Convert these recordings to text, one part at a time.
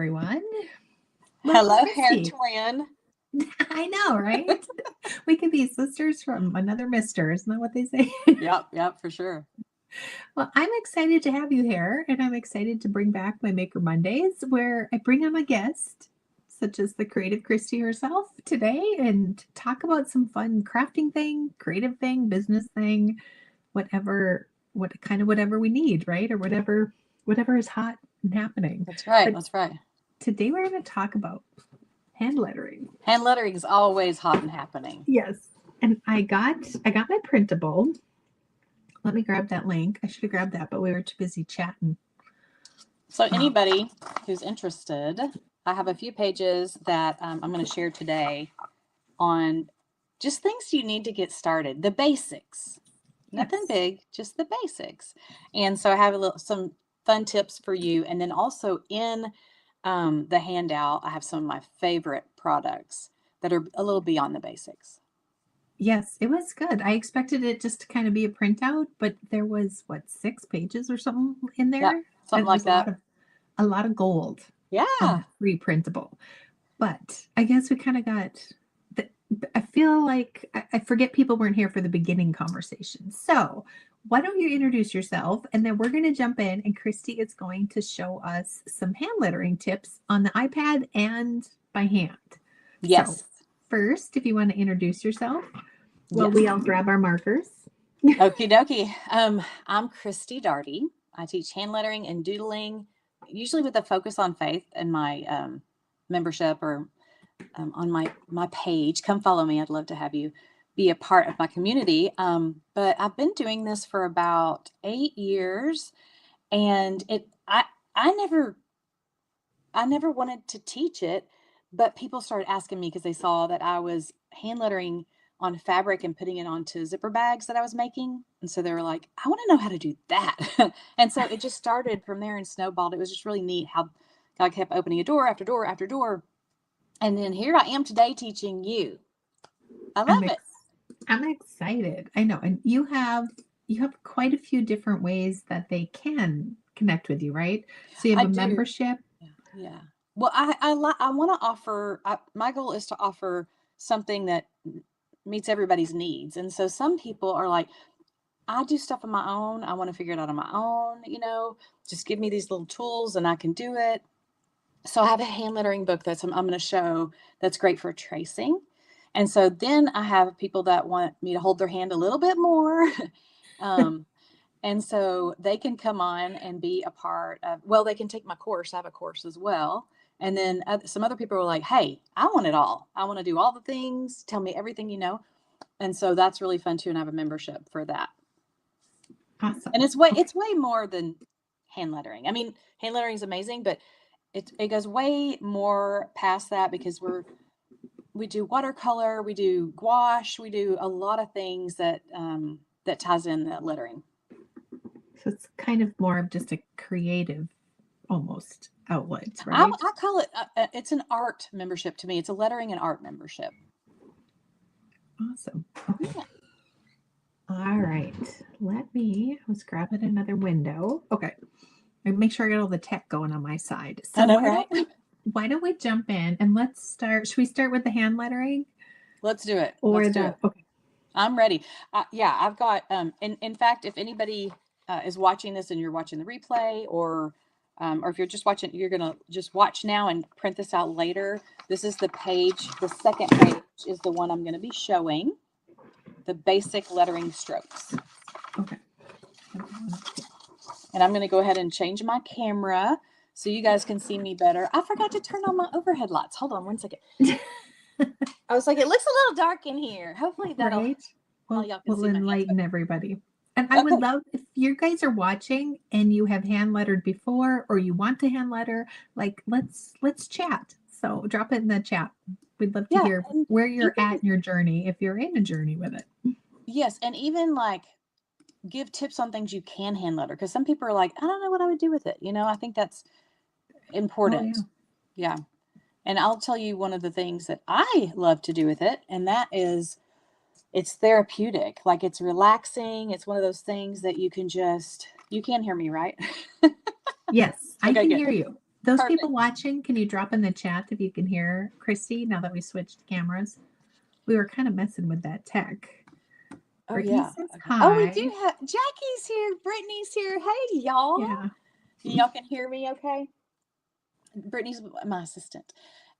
everyone. Welcome, Hello, hair Christy. twin. I know, right? We could be sisters from another mister. Isn't that what they say? Yep, for sure. Well, I'm excited to have you here, and I'm excited to bring back my Maker Mondays where I bring on a guest, such as the creative Christy herself today, and talk about some fun crafting thing, creative thing, business thing, whatever we need, right? Or whatever is hot and happening. That's right. But That's right. today we're going to talk about hand lettering. Hand lettering is always hot and happening. Yes. And I got my printable. Let me grab that link. I should have grabbed that, but we were too busy chatting. So anybody who's interested, I have a few pages that I'm going to share today on just things you need to get started. The basics. Nothing big, just the basics. And so I have some fun tips for you. And then also in the handout, I have some of my favorite products that are a little beyond the basics. Yes, it was good. I expected it just to kind of be a printout, but there was 6 pages or something in there. Yep, something like that. A lot of gold. Yeah. Free printable. But I guess we kind of got. I feel like I forget people weren't here for the beginning conversation. So why don't you introduce yourself, and then we're going to jump in, and Christy is going to show us some hand lettering tips on the iPad and by hand. Yes. So first, if you want to introduce yourself. Well, we all grab our markers. Okie dokie. I'm Christie Daugherty. I teach hand lettering and doodling, usually with a focus on faith in my membership or on my page. Come follow me. I'd love to have you be a part of my community. But I've been doing this for about 8 years, and I never wanted to teach it, but people started asking me because they saw that I was hand lettering on fabric and putting it onto zipper bags that I was making. And so they were like, I want to know how to do that. And so it just started from there and snowballed. It was just really neat how God kept opening a door after door after door. And then here I am today teaching you. I love it. I'm excited. I know. And you have quite a few different ways that they can connect with you, right? So you have a membership. Yeah. Well, I want to offer, my goal is to offer something that meets everybody's needs. And so some people are like, I do stuff on my own. I want to figure it out on my own, just give me these little tools and I can do it. So I have a hand lettering book I'm going to show that's great for tracing. And so then I have people that want me to hold their hand a little bit more. And so they can come on and be a part of, they can take my course. I have a course as well. And then some other people are like, hey, I want it all. I want to do all the things. Tell me everything you know. And so that's really fun too. And I have a membership for that. Awesome. And it's way more than hand lettering. I mean, hand lettering is amazing, but it goes way more past that because we do watercolor, we do gouache, we do a lot of things that ties in the lettering. So it's kind of more of just a creative almost outlet, right? I call it, it's an art membership to me. It's a lettering and art membership. Awesome. Okay. Yeah. All right. I was grabbing another window. Okay. Make sure I got all the tech going on my side. So why don't we jump in and let's start. Should we start with the hand lettering? Let's do it. Okay. I'm ready. I've got, in fact, if anybody is watching this and you're watching the replay or if you're just watching, you're going to just watch now and print this out later. This is the page. The second page is the one I'm going to be showing. The basic lettering strokes. Okay. And I'm going to go ahead and change my camera so you guys can see me better. I forgot to turn on my overhead lights. Hold on one second. I was like, it looks a little dark in here. Hopefully that'll will enlighten everybody. And I would love if you guys are watching and you have hand lettered before or you want to hand letter, like let's chat. So drop it in the chat. We'd love to hear where you're at in your journey if you're in a journey with it. Yes, and even like give tips on things you can hand letter because some people are like, I don't know what I would do with it. I think that's important. Oh, yeah. And I'll tell you one of the things that I love to do with it, and that is it's therapeutic. Like it's relaxing. It's one of those things that you can hear me, right? Yes, I can hear you. Those Perfect. people watching, can you drop in the chat if you can hear Christy now that we switched cameras? We were kind of messing with that tech. Oh, Brittany yeah. says Okay. hi. Oh, we do have Jackie's here. Brittany's here. Hey, y'all. Yeah. Y'all can hear me okay? Brittany's my assistant,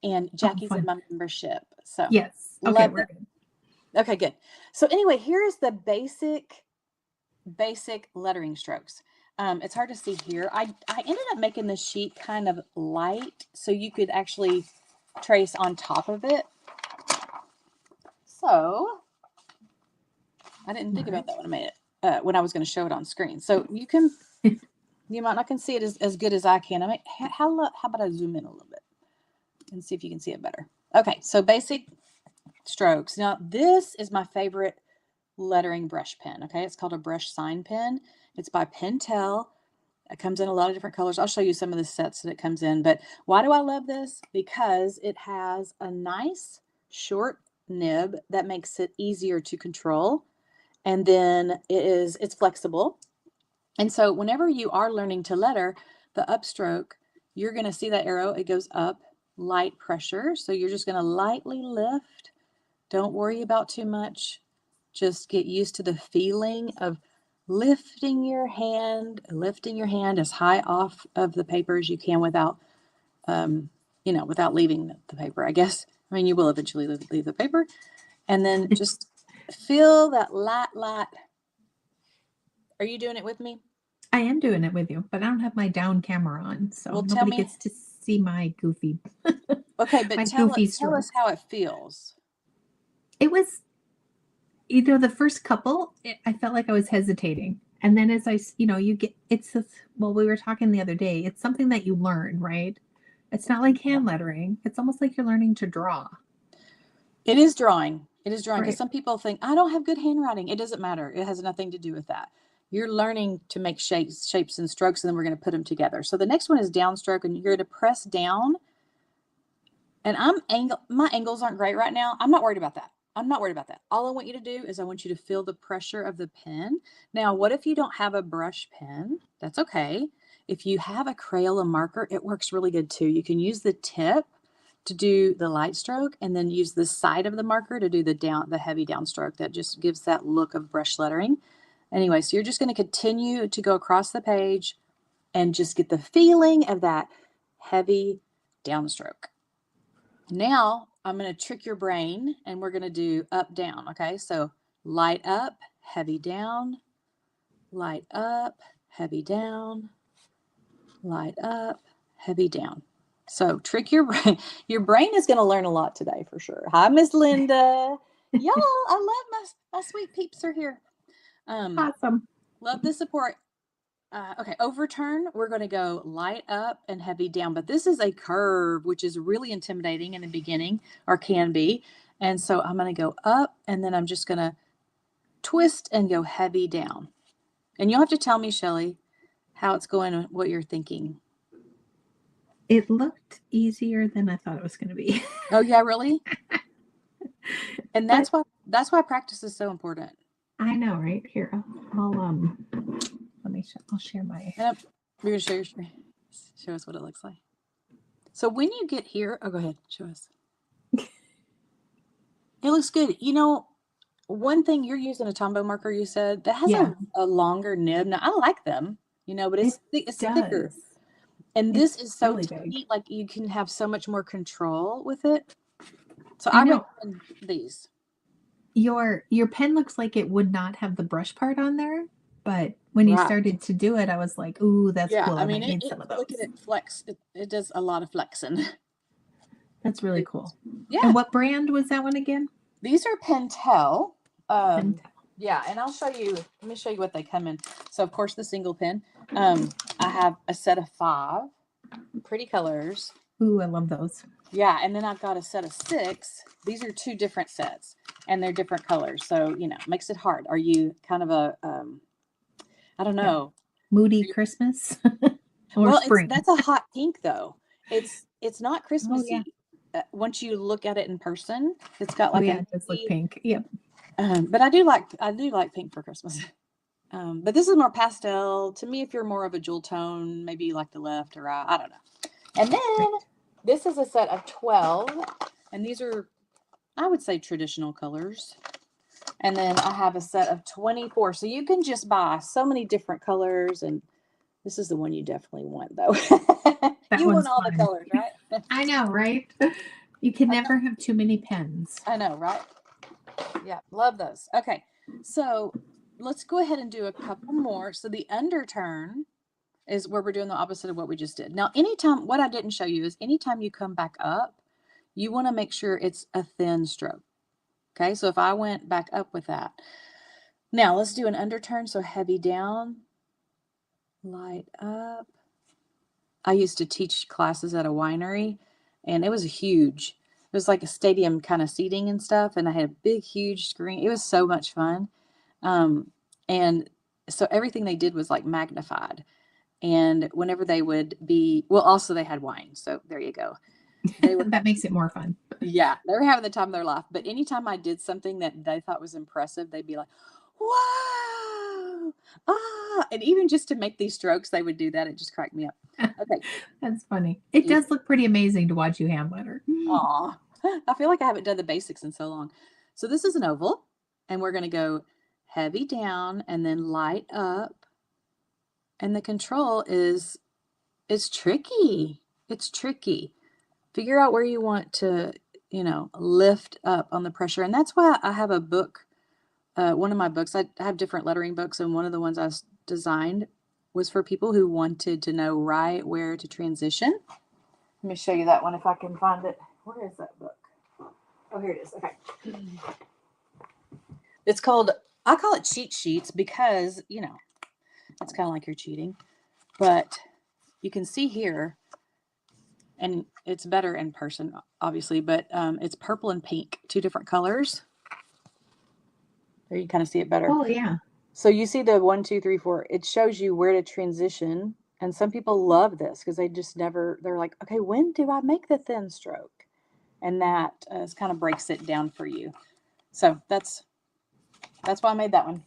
and Jackie's in my membership. So yes. Okay, we're good. Okay, good. So anyway, here's the basic lettering strokes. It's hard to see here. I ended up making this sheet kind of light so you could actually trace on top of it. So I didn't think about that when I made it, when I was going to show it on screen. So you can, you might not can see it as good as I can. How about I zoom in a little bit and see if you can see it better. Okay, so basic strokes. Now this is my favorite lettering brush pen. Okay, it's called a brush sign pen. It's by Pentel. It comes in a lot of different colors. I'll show you some of the sets that it comes in. But why do I love this? Because it has a nice short nib that makes it easier to control. And then it's flexible. And so whenever you are learning to letter, the upstroke, you're going to see that arrow. It goes up, light pressure. So you're just going to lightly lift. Don't worry about too much. Just get used to the feeling of lifting your hand as high off of the paper as you can without, without leaving the paper, I guess. I mean, you will eventually leave the paper. And then just feel that light. Are you doing it with me? I am doing it with you, but I don't have my down camera on, so well, nobody gets to see my goofy. Okay, but tell us how it feels. It was, the first couple, I felt like I was hesitating. And then as you get, we were talking the other day, it's something that you learn, right? It's not like hand lettering. It's almost like you're learning to draw. It is drawing. Because right. Some people think, I don't have good handwriting. It doesn't matter. It has nothing to do with that. You're learning to make shapes and strokes, and then we're going to put them together. So the next one is downstroke, and you're going to press down. And my angles aren't great right now. I'm not worried about that. All I want you to do is I want you to feel the pressure of the pen. Now, what if you don't have a brush pen? That's okay. If you have a Crayola marker, it works really good too. You can use the tip to do the light stroke and then use the side of the marker to do the heavy downstroke. That just gives that look of brush lettering. Anyway, so you're just going to continue to go across the page and just get the feeling of that heavy downstroke. Now I'm going to trick your brain and we're going to do up, down. Okay. So light up, heavy down, light up, heavy down, light up, heavy down. So trick your brain. Your brain is going to learn a lot today for sure. Hi, Miss Linda. Y'all, I love my sweet peeps are here. Awesome. Love the support. Okay, overturn, we're going to go light up and heavy down, but this is a curve, which is really intimidating in the beginning, or can be. And so I'm going to go up, and then I'm just going to twist and go heavy down. And you'll have to tell me, Chelly, how it's going and what you're thinking. It looked easier than I thought it was going to be. Oh, yeah, really? And that's why practice is so important. I know, right? Here, I'll share my. You're going to share your screen. Show us what it looks like. So when you get here, go ahead, show us. It looks good. One thing, you're using a Tombow marker, you said, that has a longer nib. Now, I like them, but it's thicker. And this is so really tight, like you can have so much more control with it. So I recommend these. Your pen looks like it would not have the brush part on there, but when you started to do it, I was like, "Ooh, that's cool." I mean, look at it flex. It does a lot of flexing. That's really cool. Yeah. And what brand was that one again? These are Pentel. Pentel. Yeah, and I'll show you. Let me show you what they come in. So, of course, the single pen. I have a set of 5 pretty colors. Ooh, I love those. Yeah, and then I've got a set of 6. These are 2 different sets, and they're different colors. So, makes it hard. Are you kind of a, I don't know. Moody Christmas? Or spring? That's a hot pink, though. It's not Christmassy. Oh, yeah. Once you look at it in person, it's got like it does look pink. Yep. But I do like pink for Christmas. But this is more pastel. To me, if you're more of a jewel tone, maybe you like the left or right. I don't know. And then Right. this is a set of 12, and these are, I would say, traditional colors. And then I have a set of 24. So you can just buy so many different colors. And this is the one you definitely want, though. That You want one's all the fun. colors, right? I know, right? You can never have too many pens. I know, right? Yeah, love those. Okay, so let's go ahead and do a couple more. So the underturn is where we're doing the opposite of what we just did. Now, anytime, what I didn't show you is anytime you come back up, you want to make sure it's a thin stroke. Okay, so if I went back up with that. Now, let's do an underturn. So heavy down, light up. I used to teach classes at a winery, and it was huge. It was like a stadium kind of seating and stuff, and I had a big, huge screen. It was so much fun. Um, and so everything they did was like magnified. And whenever they would be, well, also they had wine. So there you go. They were, That makes it more fun. yeah, they were having the time of their life. But anytime I did something that they thought was impressive, they'd be like, wow, ah. And even just to make these strokes, they would do that. It just cracked me up. Okay. That's funny. It does look pretty amazing to watch you hand letter. Aw, I feel like I haven't done the basics in so long. So this is an oval, and we're going to go heavy down and then light up. And the control is, it's tricky. It's tricky. Figure out where you want to, lift up on the pressure. And that's why I have a book. One of my books, I have different lettering books, and one of the ones I designed was for people who wanted to know right where to transition. Let me show you that one if I can find it. Where is that book? Oh, here it is. Okay. It's called, I call it cheat sheets because, it's kind of like you're cheating. But you can see here, and it's better in person, obviously, but it's purple and pink, two different colors. There you kind of see it better. Oh, yeah. So you see the 1, 2, 3, 4. It shows you where to transition. And some people love this because they just never, they're like, okay, when do I make the thin stroke? And that kind of breaks it down for you. So that's why I made that one.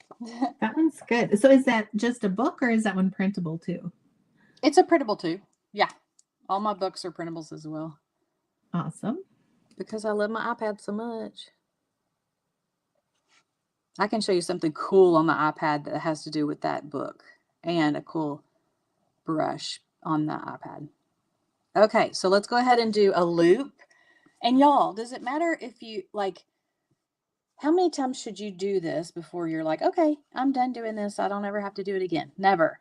That one's good. So is that just a book or is that one printable too? It's a printable too. Yeah. All my books are printables as well. Awesome. Because I love my iPad so much. I can show you something cool on the iPad that has to do with that book and a cool brush on the iPad. Okay, so let's go ahead and do a loop. And y'all, does it matter if you how many times should you do this before you're like, okay, I'm done doing this. I don't ever have to do it again. Never.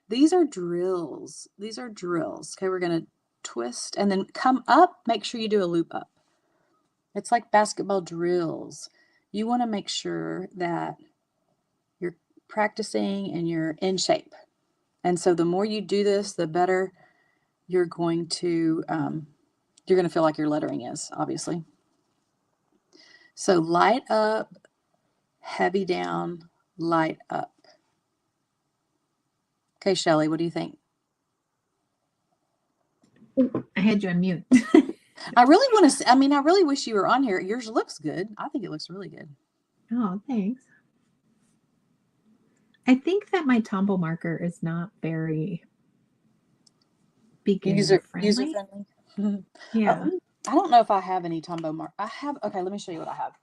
These are drills. These are drills. Okay, we're going to twist and then come up. Make sure you do a loop up. It's like basketball drills. You want to make sure that you're practicing and you're in shape. And so the more you do this, the better you're going to feel like your lettering is, obviously. So light up, heavy down, light up. Okay, Chelly, what do you think? I had you on mute. I really want to, I really wish you were on here. Yours looks good. I think it looks really good. Oh, thanks. I think that my Tombow marker is not very beginner friendly. User friendly. Yeah. I don't know if I have any Tombow mark. Okay, let me show you what I have.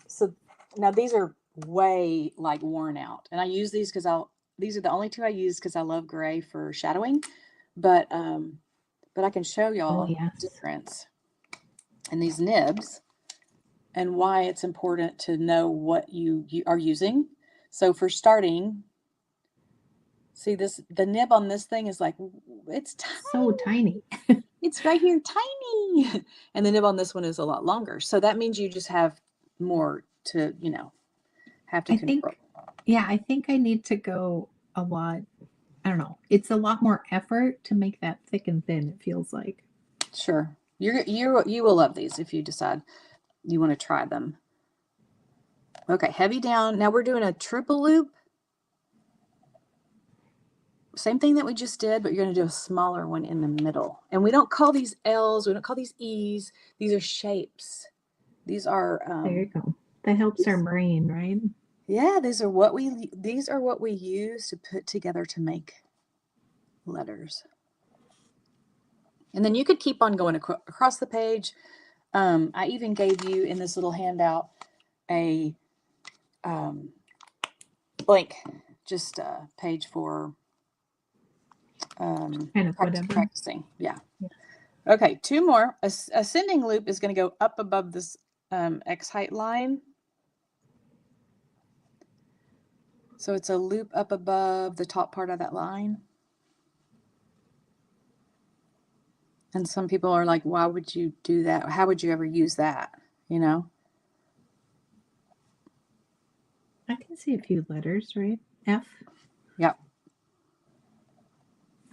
So now these are way like worn out. And I use these because these are the only two I use because I love gray for shadowing. But I can show y'all the difference in these nibs and why it's important to know what you are using. So for starting, see this, the nib on this thing is like, it's tiny. So tiny. It's right here, tiny. And the nib on this one is a lot longer. So that means you just have more to, have to control. I think I need to go a lot. I don't know. It's a lot more effort to make that thick and thin, it feels like. Sure. You will love these if you decide you want to try them. Okay, heavy down. Now we're doing a triple loop. Same thing that we just did, but you're going to do a smaller one in the middle. And we don't call these L's. We don't call these E's. These are shapes. These are. There you go. That helps our brain, right? Yeah, these are what we use to put together to make letters. And then you could keep on going across the page. I even gave you in this little handout a blank, just a page for kind of whatever. practicing. Yeah. Okay, 2 more. Ascending loop is going to go up above this X height line. So it's a loop up above the top part of that line. And some people are like, why would you do that? How would you ever use that? You know? I can see a few letters, right? F. Yep.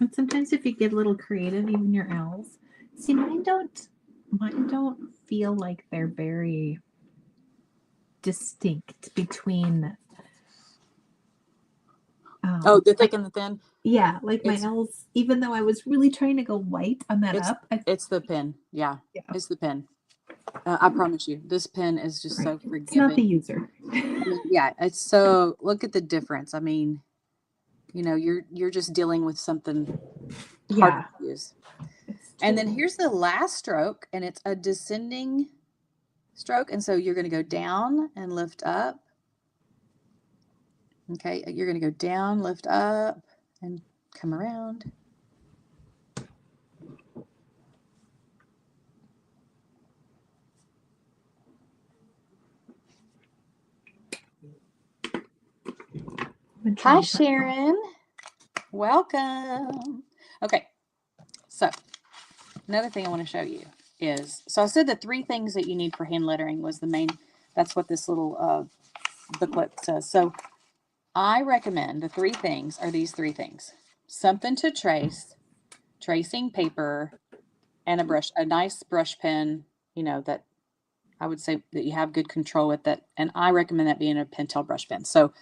And sometimes if you get a little creative, even your L's. See, mine don't feel like they're very distinct between. The thick and the thin? Yeah, like my L's, even though I was really trying to go white on that up. It's the pen. Yeah. It's the pen. I promise you, this pen is just so forgiving. It's not the user. Yeah, it's so, look at the difference. I mean, you know, you're just dealing with something hard to use. And then here's the last stroke, and it's a descending stroke. And so you're going to go down and lift up. Okay, you're going to go down, lift up, and come around. Hi, Sharon. Welcome. Okay, so another thing I want to show you is, so I said the 3 things that you need for hand lettering was the main, that's what this little booklet says. So I recommend the 3 things are these 3 things: something to trace, tracing paper, and a nice brush pen, you know, that I would say that you have good control with that. And I recommend that being a Pentel brush pen. So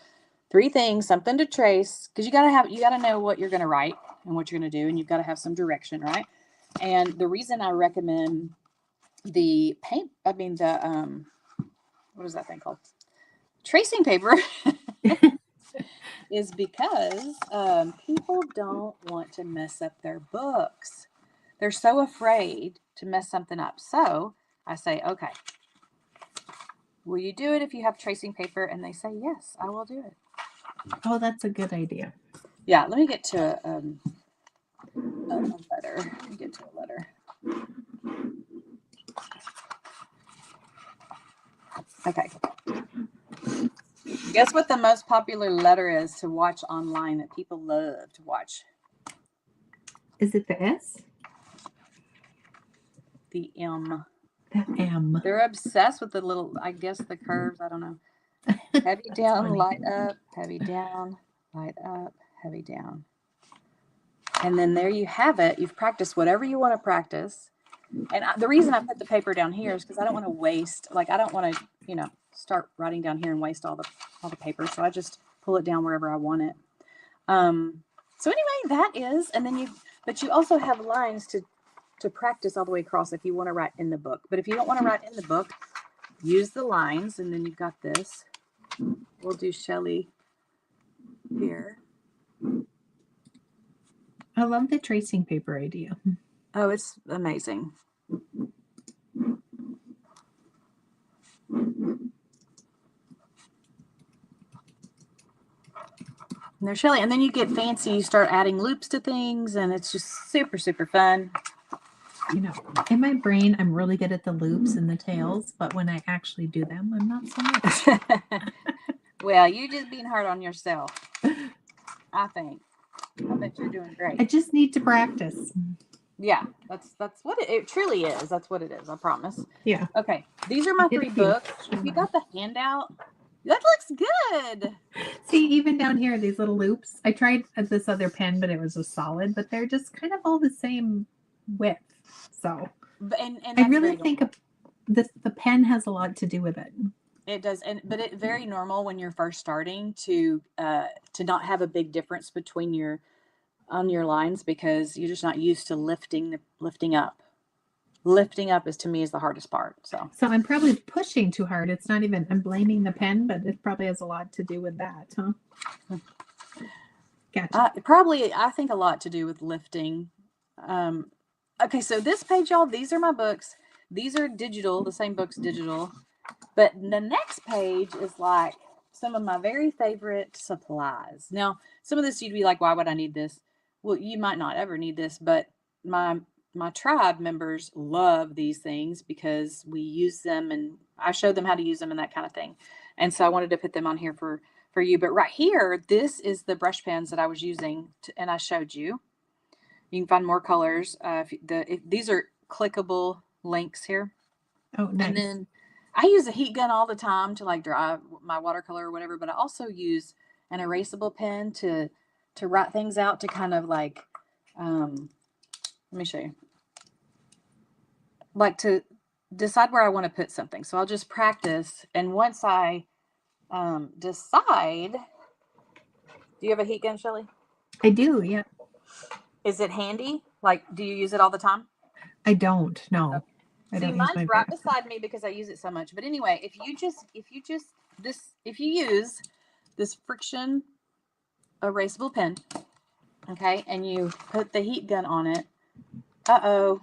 3 things: something to trace, because you got to know what you're going to write and what you're going to do, and you've got to have some direction, right? And the reason I recommend the what is that thing called? Tracing paper is because people don't want to mess up their books. They're so afraid to mess something up. So I say, okay, will you do it if you have tracing paper? And they say, yes, I will do it. Oh, that's a good idea. Yeah, let me get to a letter. Let me get to a letter. Okay. Guess what the most popular letter is to watch online that people love to watch? Is it the S? The M. The M. They're obsessed with the little, I guess, the curves. I don't know. Heavy down, funny. Light up, heavy down, light up, heavy down. And then there you have it. You've practiced whatever you want to practice. And the reason I put the paper down here is because I don't want to waste, like I don't want to, you know, start writing down here and waste all the paper. So I just pull it down wherever I want it. So anyway, that is, and then but you also have lines to practice all the way across if you want to write in the book. But if you don't want to write in the book, use the lines, and then you've got this. We'll do Chelly here. I love the tracing paper idea. Oh, it's amazing. And there's Chelly. And then you get fancy. You start adding loops to things, and it's just super, super fun. You know, in my brain, I'm really good at the loops and the tails, but when I actually do them, I'm not so much. Well, you're just being hard on yourself, I think. I bet you're doing great. I just need to practice. Yeah, that's what it truly is. That's what it is. I promise. Yeah. Okay. These are my 3 books. If you got the handout, that looks good. See, even down here, these little loops. I tried this other pen, but it was a solid, but they're just kind of all the same width. So, and I really think the pen has a lot to do with it. It does, but it's very normal when you're first starting to not have a big difference between your lines because you're just not used to lifting up. Lifting up to me is the hardest part. So I'm probably pushing too hard. It's not even, I'm blaming the pen, but it probably has a lot to do with that, huh? Gotcha. Probably, I think a lot to do with lifting. Okay, so this page, y'all, these are my books. These are digital, the same books digital. But the next page is like some of my very favorite supplies. Now, some of this you'd be like, why would I need this? Well, you might not ever need this, but my tribe members love these things because we use them and I showed them how to use them and that kind of thing. And so I wanted to put them on here for you. But right here, this is the brush pens that I was using and I showed you. You can find more colors. These are clickable links here. Oh, nice. And then I use a heat gun all the time to like dry my watercolor or whatever, but I also use an erasable pen to write things out to kind of like, let me show you, like to decide where I want to put something. So I'll just practice. And once I decide, do you have a heat gun, Chelly? I do, yeah. Is it handy? Like, do you use it all the time? I don't, no. Okay. I See, don't mine's use my right brush. beside me because I use it so much. But anyway, if you use this friction erasable pen, okay, and you put the heat gun on it, oh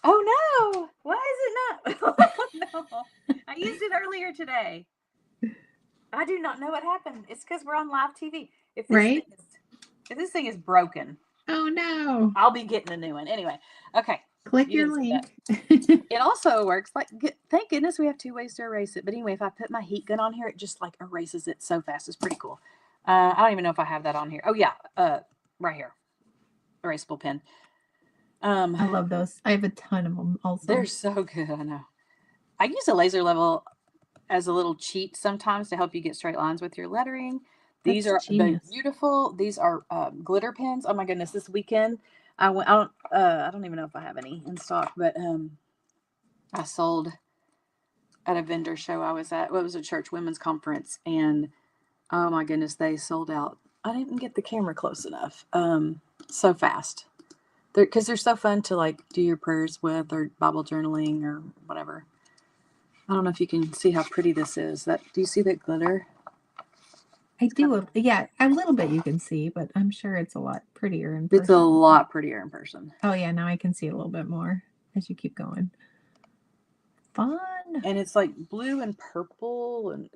no, why is it not? Oh, no, I used it earlier today. I do not know what happened. It's because we're on live TV. If this thing is broken, oh no, I'll be getting a new one. Anyway, okay. Click your link. It also works like, thank goodness we have 2 ways to erase it. But anyway, if I put my heat gun on here, it just like erases it so fast. It's pretty cool. I don't even know if I have that on here. Oh yeah, right here, erasable pen. I love those. I have a ton of them also. They're so good. I know. I use a laser level as a little cheat sometimes to help you get straight lines with your lettering. These are beautiful. These are glitter pens. Oh my goodness! This weekend, I don't even know if I have any in stock, but I sold at a vendor show I was at. Well, it was a church women's conference, and oh my goodness, they sold out. I didn't even get the camera close enough. So fast. Because they're so fun to like do your prayers with or Bible journaling or whatever. I don't know if you can see how pretty this is. Do you see that glitter? I do. Yeah, a little bit you can see, but I'm sure it's a lot prettier in person. It's a lot prettier in person. Oh yeah, now I can see a little bit more as you keep going. Fun. And it's like blue and purple and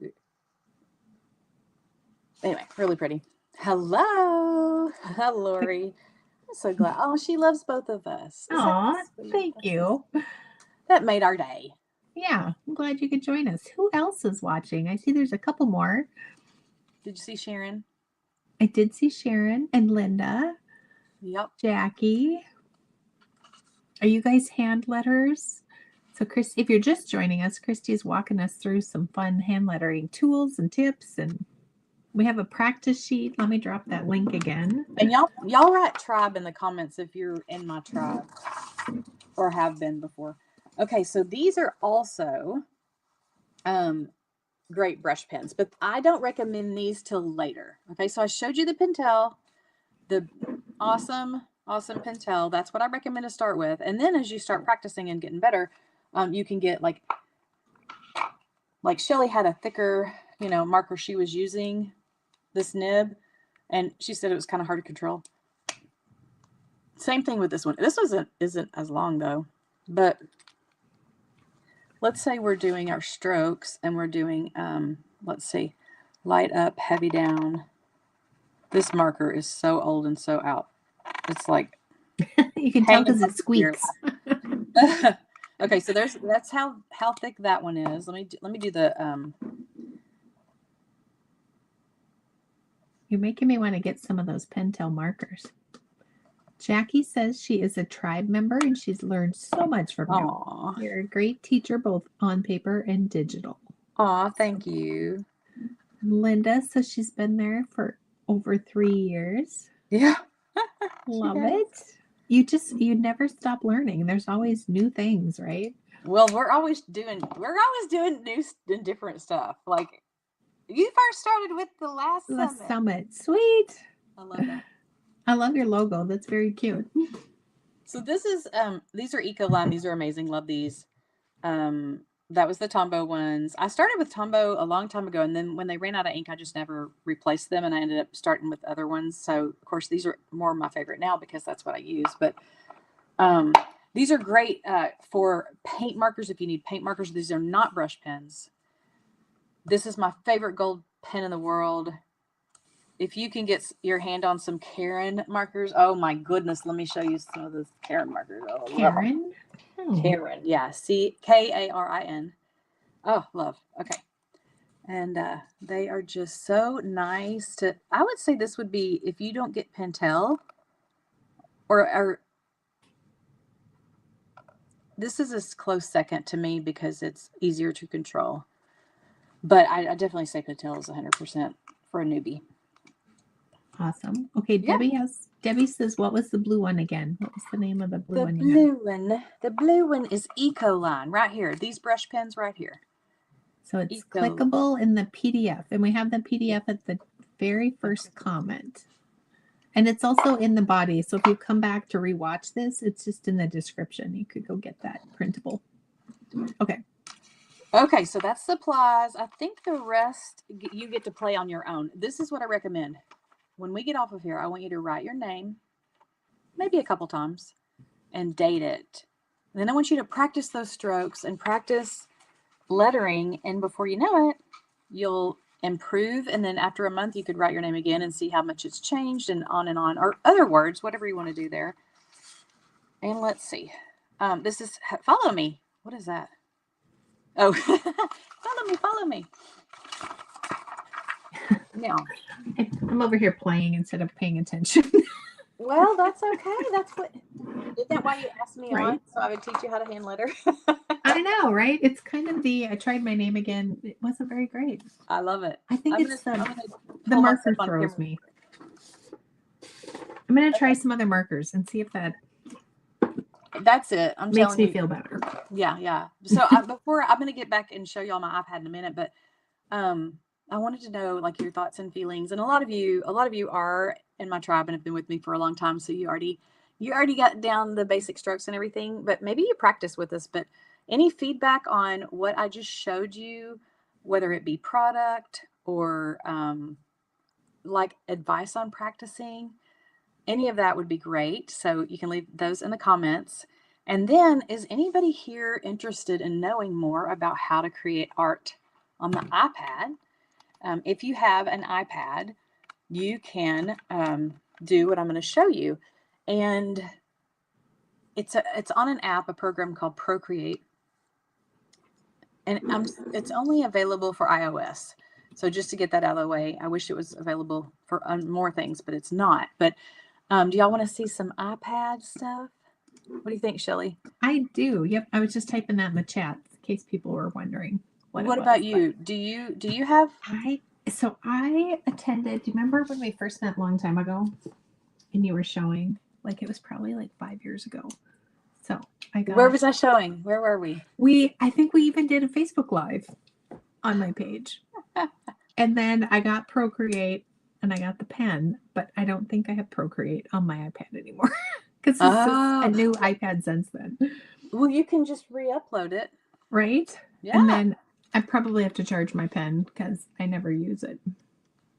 anyway, really pretty. Hello. Hi, Lori. I'm so glad. Oh, she loves both of us. Aw, thank you. That made our day. Yeah, I'm glad you could join us. Who else is watching? I see there's a couple more. Did you see Sharon? I did see Sharon and Linda. Yep. Jackie. Are you guys hand letters? So, Chris, if you're just joining us, Christy's walking us through some fun hand lettering tools and tips, and we have a practice sheet. Let me drop that link again. And y'all write tribe in the comments if you're in my tribe or have been before. Okay, so these are also great brush pens, but I don't recommend these till later. Okay, so I showed you the Pentel, the awesome Pentel. That's what I recommend to start with. And then as you start practicing and getting better, you can get like Chelly had a thicker, marker she was using, this nib, and she said it was kind of hard to control. Same thing with this one. This isn't as long though, but let's say we're doing our strokes and we're doing, let's see, light up, heavy down. This marker is so old and so out. It's like you can tell because it squeaks. Okay, so that's how thick that one is. Let me do the. You're making me want to get some of those Pentel markers. Jackie says she is a tribe member and she's learned so much from you. You're a great teacher, both on paper and digital. Aw, thank you. Linda says she's been there for over 3 years. Yeah. Love it. You never stop learning. There's always new things, right? Well, we're always doing new and different stuff. Like you first started with the summit. Sweet. I love that. I love your logo. That's very cute. So this is these are Ecoline. These are amazing. Love these. That was the Tombow ones. I started with Tombow a long time ago, and then when they ran out of ink, I just never replaced them, and I ended up starting with other ones. So of course these are more my favorite now because that's what I use. But These are great for paint markers. If you need paint markers, these are not brush pens. This is my favorite gold pen in the world. If you can get your hand on some Karen markers, oh my goodness, let me show you some of those Karen markers. Oh, Karen? Karen, yeah, Karin. Oh, love. Okay. And they are just so nice to, I would say this would be, if you don't get Pentel, or this is a close second to me because it's easier to control. But I definitely say Pentel is 100% for a newbie. Awesome. Okay, Yeah. Debbie says, what was the blue one again? What was the name of the blue one? The blue one is Ecoline right here. These brush pens right here. So it's clickable in the PDF, and we have the PDF at the very first comment. And it's also in the body. So if you come back to rewatch this, it's just in the description. You could go get that printable. Okay. Okay, so that's supplies. I think the rest you get to play on your own. This is what I recommend. When we get off of here, I want you to write your name, maybe a couple times, and date it. And then I want you to practice those strokes and practice lettering. And before you know it, you'll improve. And then after a month, you could write your name again and see how much it's changed and on, or other words, whatever you want to do there. And let's see. This is follow me. What is that? Oh, follow me. Now, I'm over here playing instead of paying attention. Well, that's okay. Isn't that why you asked me Right. on? So I would teach you how to hand letter. I know, right? It's kind of I tried my name again. It wasn't very great. I love it. I think the marker throws me. I'm going to try some other markers and see if that That's it. I'm makes me feel better. Yeah. So I'm going to get back and show y'all my iPad in a minute, but I wanted to know like your thoughts and feelings. And a lot of you are in my tribe and have been with me for a long time. So you already got down the basic strokes and everything, but maybe you practice with us. But any feedback on what I just showed you, whether it be product or like advice on practicing, any of that would be great. So you can leave those in the comments. And then, is anybody here interested in knowing more about how to create art on the iPad? If you have an iPad, you can do what I'm going to show you. And it's on an app, a program called Procreate. And it's only available for iOS. So just to get that out of the way, I wish it was available for more things, but it's not. But do y'all want to see some iPad stuff? What do you think, Chelly? I do. Yep. I was just typing that in the chat in case people were wondering. What about you? Do you have? So I attended. Do you remember when we first met a long time ago? And you were showing, like it was probably like 5 years ago. So I got. Where was I showing? Where were we? I think we even did a Facebook Live on my page. And then I got Procreate and I got the pen, but I don't think I have Procreate on my iPad anymore because this is a new iPad since then. Well, you can just re-upload it. Right? Yeah. And then I probably have to charge my pen because I never use it.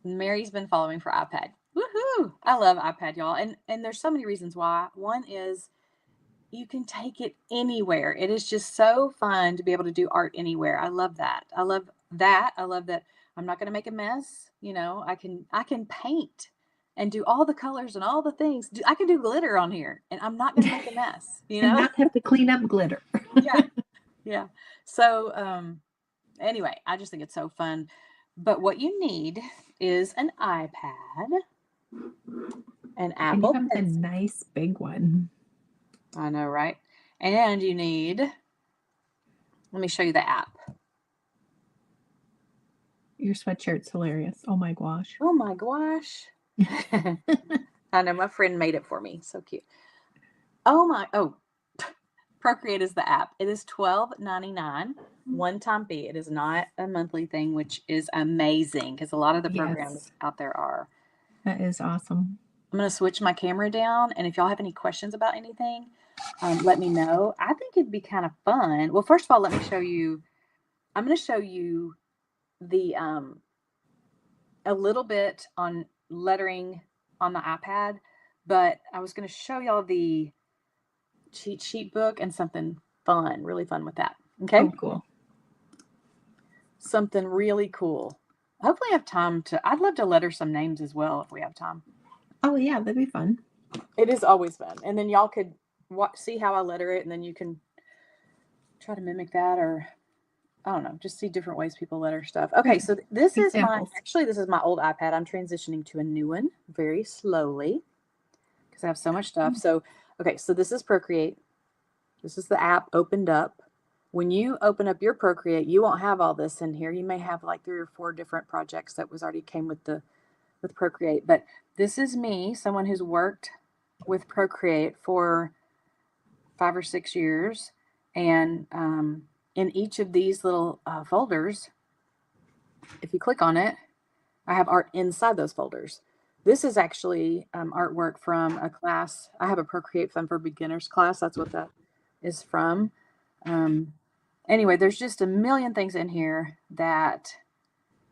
Mary's been following for iPad. Woohoo! I love iPad, y'all. And there's so many reasons why. One is you can take it anywhere. It is just so fun to be able to do art anywhere. I love that. I love that I'm not going to make a mess. You know, I can paint and do all the colors and all the things. I can do glitter on here and I'm not going to make a mess, you know, and not have to clean up glitter. Yeah. So, anyway, I just think it's so fun. But what you need is an iPad, an Apple Pencil. A nice big one. I know, right? And you need, let me show you the app. Your sweatshirt's hilarious. Oh my gosh. Oh my gosh. I know, my friend made it for me. So cute. Procreate is the app. It is $12.99 one-time fee. It is not a monthly thing, which is amazing because a lot of the programs out there are. That is awesome. I'm going to switch my camera down, and if y'all have any questions about anything, let me know. I think it'd be kind of fun. Well, first of all, let me show you. I'm going to show you the a little bit on lettering on the iPad, but I was going to show y'all the cheat sheet book and something fun, really fun with that. Okay. Oh, cool. Something really cool. Hopefully I have time I'd love to letter some names as well if we have time. Oh, yeah, that'd be fun. It is always fun. And then y'all could see how I letter it, and then you can try to mimic that, or I don't know, just see different ways people letter stuff. Okay, so this is this is my old iPad. I'm transitioning to a new one very slowly because I have so much stuff. So, okay, so this is Procreate. This is the app opened up. When you open up your Procreate, you won't have all this in here. You may have like 3 or 4 different projects that already came with Procreate. But this is me, someone who's worked with Procreate for 5 or 6 years. And in each of these little folders, if you click on it, I have art inside those folders. This is actually artwork from a class. I have a Procreate Fun for Beginners class. That's what that is from. Anyway, there's just a million things in here that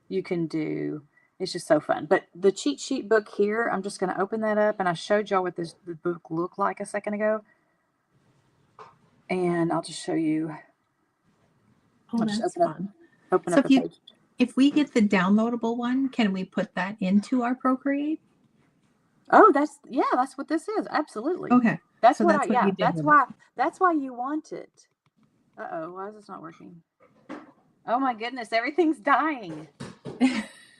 you can do. It's just so fun. But the cheat sheet book here, I'm just going to open that up. And I showed y'all what the book looked like a second ago. And I'll just show you. Oh, that's fun. Open up a page. If we get the downloadable one, can we put that into our Procreate? Oh, that's what this is. Absolutely. Okay. That's why you want it. Uh-oh, why is this not working? Oh my goodness, everything's dying.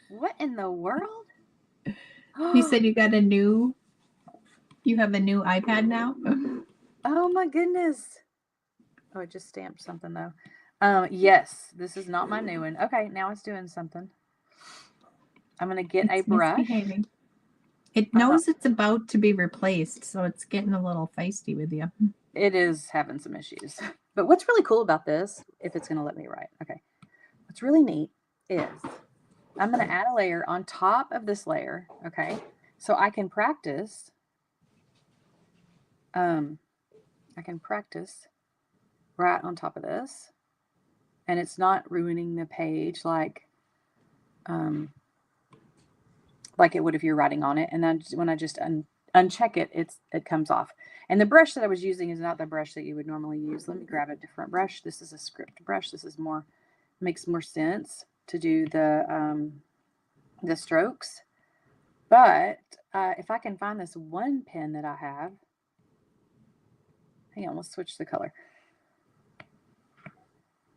What in the world? You said you have a new iPad now? Oh my goodness. Oh, it just stamped something though. Yes, this is not my new one. Okay, now it's doing something. I'm going to get a brush. Misbehaving. It knows it's about to be replaced, so it's getting a little feisty with you. It is having some issues. But what's really cool about this, if it's going to let me write, okay, what's really neat is I'm going to add a layer on top of this layer, okay, so I can practice. Right on top of this, and it's not ruining the page like it would if you're writing on it. And then when I just uncheck it, it comes off. And the brush that I was using is not the brush that you would normally use. Let me grab a different brush. This is a script brush. This is makes more sense to do the strokes. But if I can find this one pen that I have, hang on, let's switch the color.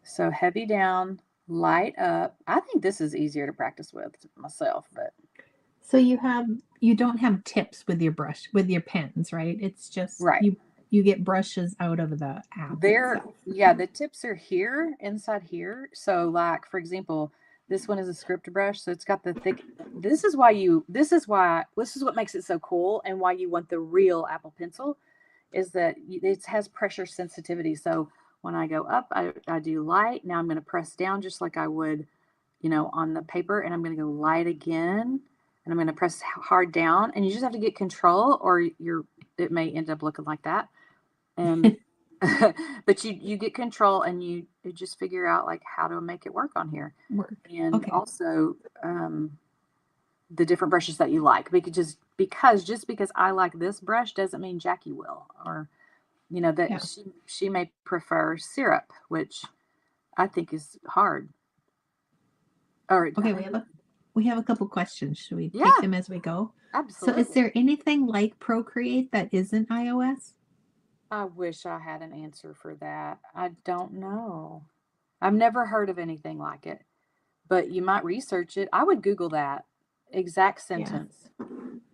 So heavy down, light up. I think this is easier to practice with myself, but. So you don't have tips with your brush, with your pens, right? It's just you get brushes out of the app. The tips are here, inside here. So like, for example, this one is a script brush. So it's got the thick, this is what makes it so cool, and why you want the real Apple Pencil is that it has pressure sensitivity. So when I go up, I do light. Now I'm going to press down just like I would, on the paper, and I'm going to go light again. And I'm going to press hard down, and you just have to get control, or it may end up looking like that. And but you get control, and you just figure out like how to make it work on here. And also the different brushes that you like, because I like this brush doesn't mean Jackie will, or that she may prefer syrup, which I think is hard. All right. Okay, we have a couple questions. Should we take them as we go? Absolutely. So is there anything like Procreate that isn't iOS? I wish I had an answer for that. I don't know. I've never heard of anything like it, but you might research it. I would Google that exact sentence.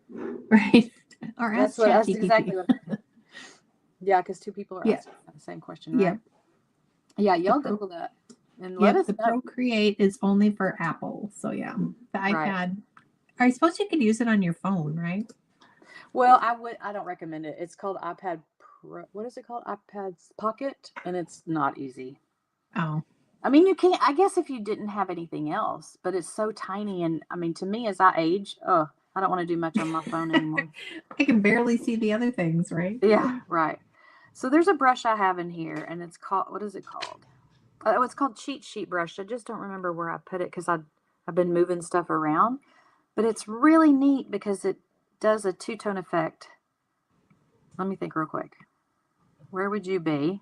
Right. Or ask ChatGPT. That's exactly what. Yeah, because 2 people are asking the same question, right? Yeah, y'all Google that. And let us know. Procreate is only for Apple. So the iPad. I suppose you could use it on your phone, right? Well, I don't recommend it. It's called iPad Pro. What is it called? iPad's Pocket, and it's not easy. Oh. I mean, you can't, I guess if you didn't have anything else, but it's so tiny, and I mean, to me as I age, I don't want to do much on my phone anymore. I can barely see the other things, right? Yeah, right. So there's a brush I have in here, and it's called, what is it called? It's called Cheat Sheet Brush. I just don't remember where I put it because I've been moving stuff around. But it's really neat because it does a 2-tone effect. Let me think real quick. Where would you be?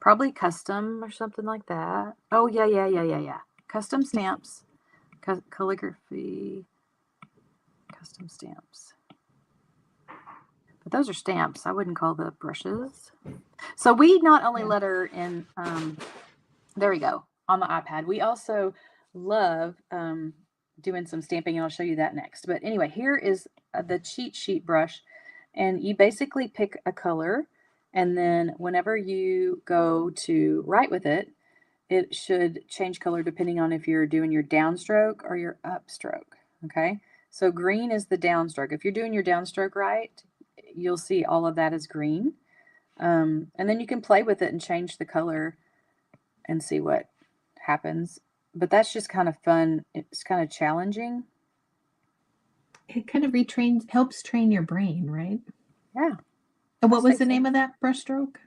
Probably custom or something like that. Oh, yeah. Custom stamps, calligraphy, custom stamps. But those are stamps. I wouldn't call the brushes. So we not only letter in, there we go, on the iPad. We also love doing some stamping, and I'll show you that next. But anyway, here is the cheat sheet brush. And you basically pick a color, and then whenever you go to write with it, it should change color depending on if you're doing your downstroke or your upstroke. Okay, so green is the downstroke. If you're doing your downstroke right, you'll see all of that is green. And then you can play with it and change the color and see what happens. But that's just kind of fun. It's kind of challenging. It kind of helps train your brain, right? Yeah. And what was the name of that brush stroke?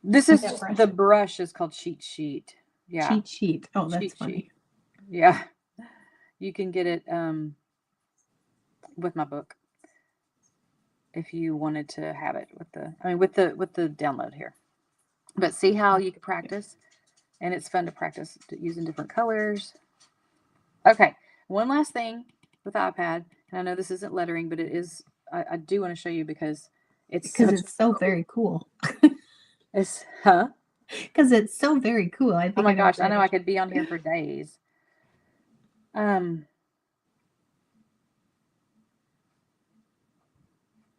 This is just, the brush is called cheat sheet. Yeah. Cheat sheet. Oh, that's funny. Sheet. Yeah. You can get it with my book if you wanted to have it with the download here. But see how you can practice, and it's fun to practice using different colors. Okay, one last thing with the iPad, and I know this isn't lettering, but it is. I do want to show you because it's so very cool. It's because it's so very cool. I think. Oh my gosh, I know I could be on here for days.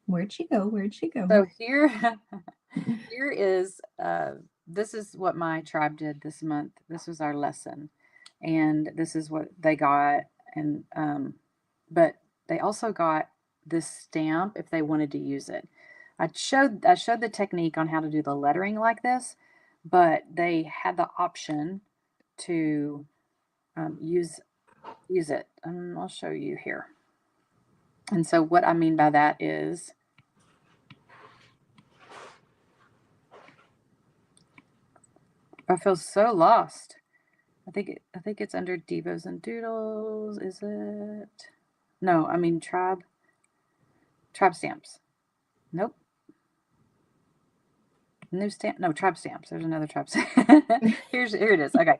Where'd she go? So here is this is what my tribe did this month. This was our lesson, and this is what they got. And but they also got this stamp if they wanted to use it. I showed the technique on how to do the lettering like this, but they had the option to use it. I'll show you here. And so what I mean by that is I feel so lost. I think it's under Devos and Doodles. Is it? No, I mean tribe stamps. Nope. New stamp. No, tribe stamps. There's another tribe stamp. Here it is. Okay.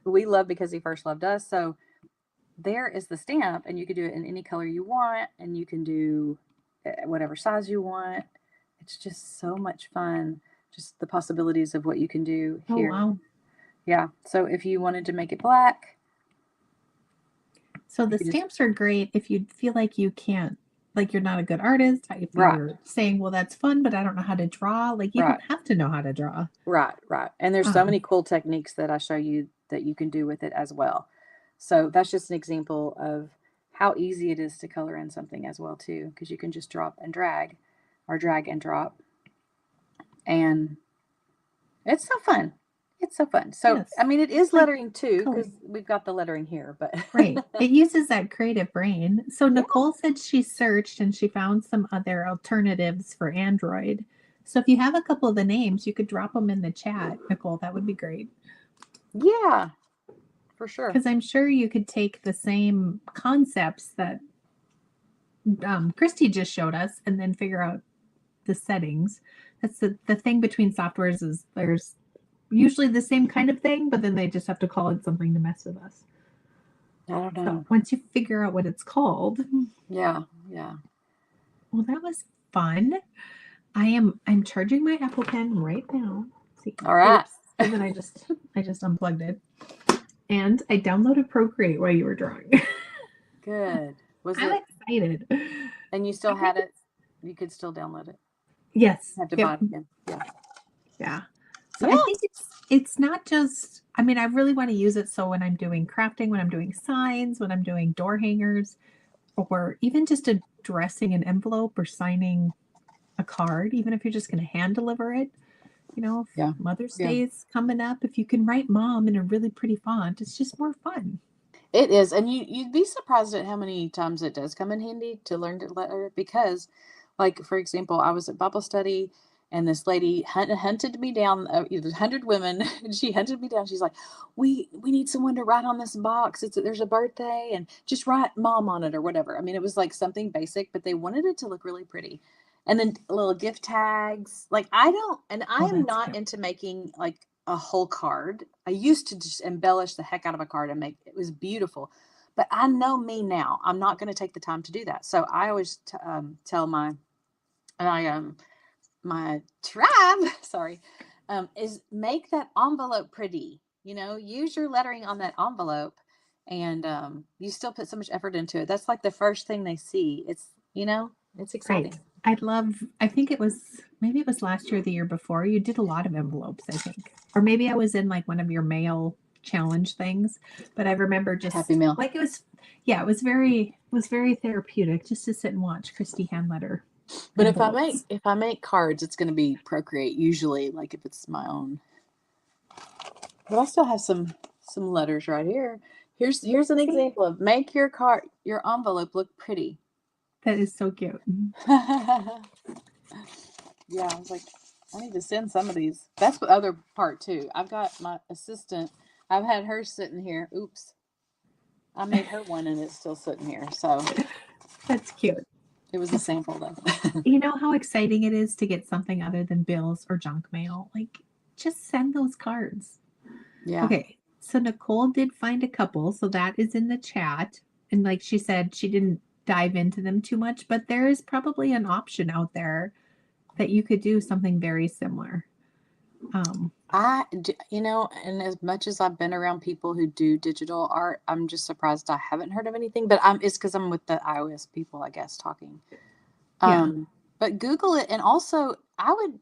We love because he first loved us. So there is the stamp, and you can do it in any color you want, and you can do whatever size you want. It's just so much fun. Just the possibilities of what you can do here. Oh, wow. Yeah. So if you wanted to make it black. So the stamps are great if you feel like you can't, like you're not a good artist. If you're saying, well, that's fun, but I don't know how to draw. Like you don't have to know how to draw. Right. And there's so many cool techniques that I show you that you can do with it as well. So that's just an example of how easy it is to color in something as well too, because you can just drop and drag or drag and drop. And it's so fun. It's so fun. So, yes. I mean, it is lettering too, because we've got the lettering here, but. Right. It uses that creative brain. So Nicole said she searched and she found some other alternatives for Android. So if you have a couple of the names, you could drop them in the chat, Nicole. That would be great. Yeah, for sure. Because I'm sure you could take the same concepts that Christie just showed us and then figure out the settings. That's the thing between softwares is there's usually the same kind of thing, but then they just have to call it something to mess with us. I don't know. So once you figure out what it's called. Yeah. Well, that was fun. I'm charging my Apple Pen right now. See, all right. Oops. And then I just unplugged it. And I downloaded Procreate while you were drawing. Good. I'm excited. And you still had it? You could still download it? Yes. Have to buy it again. Yeah. So I think it's not just, I mean, I really want to use it so when I'm doing crafting, when I'm doing signs, when I'm doing door hangers, or even just addressing an envelope or signing a card, even if you're just going to hand deliver it, if Mother's Day is coming up, if you can write mom in a really pretty font, it's just more fun. It is. And you'd be surprised at how many times it does come in handy to learn to letter, because like, for example, I was at Bible study and this lady hunted me down, 100 women, and she hunted me down. She's like, we need someone to write on this box. There's a birthday, and just write mom on it or whatever. I mean, it was like something basic, but they wanted it to look really pretty. And then little gift tags. Like I Oh, am that's not cute. into making like a whole card. I used to just embellish the heck out of a card and make it was beautiful. But I know me now. I'm not going to take the time to do that. So I always tell my my tribe, sorry, is make that envelope pretty. Use your lettering on that envelope, and you still put so much effort into it. That's like the first thing they see. It's Right. exciting. I think maybe it was last year or the year before. You did a lot of envelopes, I think. Or maybe I was in like one of your mail challenge things, but I remember Happy just Meal. like yeah, it was very therapeutic just to sit and watch Christy hand letter But envelopes. if I make cards, it's going to be Procreate usually, like if it's my own. But I still have some letters right here. Here's an See? example of make your envelope look pretty. That is so cute. Yeah, I was like, I need to send some of these. That's the other part too. I've got my assistant. I've had her sitting here. Oops. I made her one and it's still sitting here. So That's cute. it was a sample though. You know how exciting it is to get something other than bills or junk mail? Like, just send those cards. Yeah. Okay, so Nicole did find a couple, so that is in the chat. And like she said, she didn't dive into them too much, but there is probably an option out there that you could do something very similar. And as much as I've been around people who do digital art, I'm just surprised I haven't heard of anything. But it's because I'm with the iOS people, I guess, talking. Yeah, But Google it, and also I would,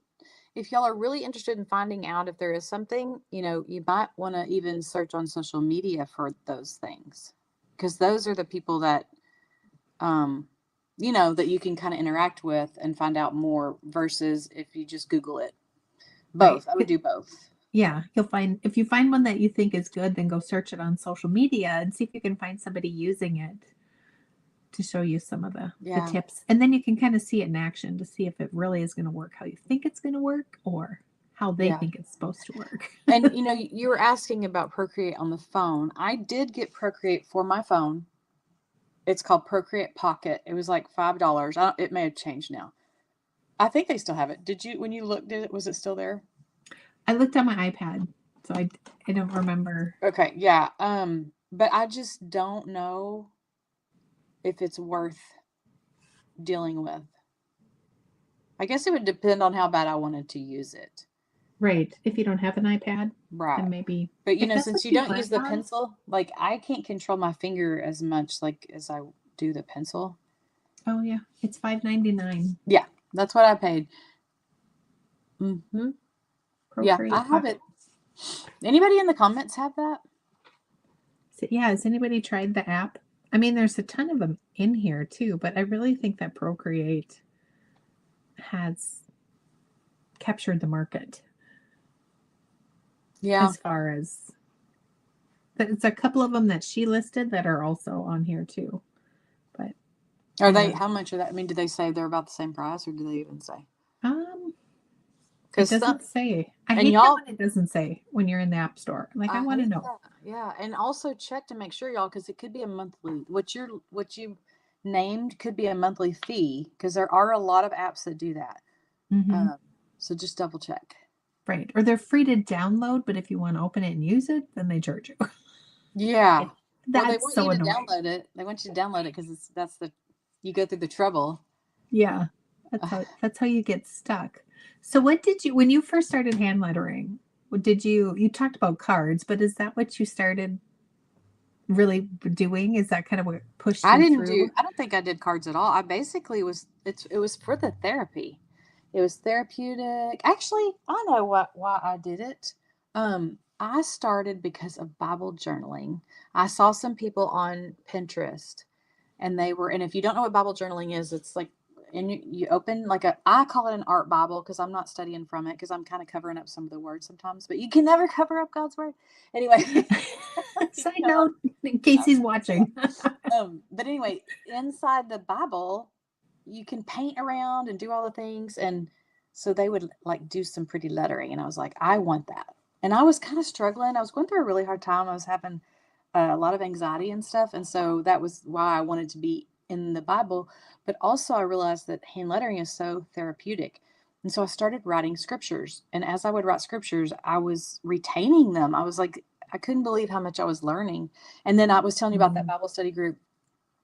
if y'all are really interested in finding out if there is something, you might want to even search on social media for those things, because those are the people that, that you can kind of interact with and find out more versus if you just Google it. right. Both. I would do both. Yeah, you'll find if you find one that you think is good, then go search it on social media and see if you can find somebody using it to show you some of the Yeah. tips. And then you can kind of see it in action to see if it really is going to work how you think it's going to work or how they Yeah. think it's supposed to work. And you were asking about Procreate on the phone. I did get Procreate for my phone. It's called Procreate Pocket. It was like $5. It may have changed now. I think they still have it. Did you, when you looked at it, was it still there? I looked on my iPad, so I don't remember. Okay, yeah. But I just don't know if it's worth dealing with. I guess it would depend on how bad I wanted to use it. Right. If you don't have an iPad, Right. then maybe But if that's since what you you don't plan use the on. pencil, like I can't control my finger as much like as I do the pencil. Oh yeah, it's $5.99. Yeah, that's what I paid. Mm-hmm. Yeah, I Procreate have Pocket. it. Anybody in the comments have that? So, yeah, has anybody tried the app? I mean, there's a ton of them in here too, but I really think that Procreate has captured the market. Yeah. As far as there's a couple of them that she listed that are also on here too. But Are they, how much are that? I mean, do they say they're about the same price or do they even say? um it Because doesn't say. I and hate that y'all, when it doesn't say when you're in the app store. Like I I want to hate know. that. Yeah. And also check to make sure, y'all, because it could be a monthly, what you named could be a monthly fee because there are a lot of apps that do that. Mm-hmm. So just double check. Right. Or they're free to download, but if you want to open it and use it, then they charge you. Yeah. Well, they That's want so you to annoying. download it. They want you to download it because you go through the trouble. Yeah. That's how you get stuck. So what did you when you first started hand lettering, what did you talked about cards, but is that what you started really doing? Is that kind of what pushed you through? I don't think I did cards at all. I basically it was for the therapy. It was therapeutic. Actually, I know why I did it. I started because of Bible journaling. I saw some people on Pinterest and if you don't know what Bible journaling is, it's like, and you open like I call it an art Bible because I'm not studying from it because I'm kind of covering up some of the words sometimes, but you can never cover up God's word. Anyway, Side note, in case he's watching. but anyway, inside the Bible, you can paint around and do all the things. And so they would like do some pretty lettering. And I was like, I want that. And I was kind of struggling. I was going through a really hard time. I was having a lot of anxiety and stuff. And so that was why I wanted to be in the Bible, but also I realized that hand lettering is so therapeutic. And so I started writing scriptures. And as I would write scriptures, I was retaining them. I was like, I couldn't believe how much I was learning. And then I was telling you about that Bible study group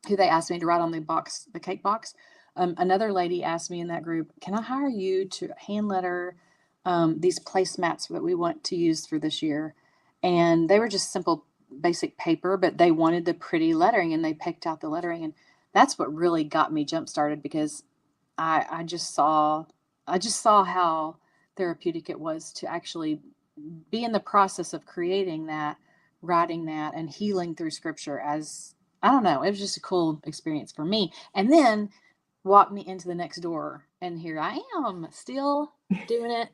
who they asked me to write on the cake box. Another lady asked me in that group, can I hire you to hand letter these placemats that we want to use for this year? And they were just simple, basic paper, but they wanted the pretty lettering, and they picked out the lettering. And that's what really got me jump started, because I just saw how therapeutic it was to actually be in the process of creating that, writing that, and healing through scripture. As I don't know, it was just a cool experience for me. And then walk me into the next door, and here I am still doing it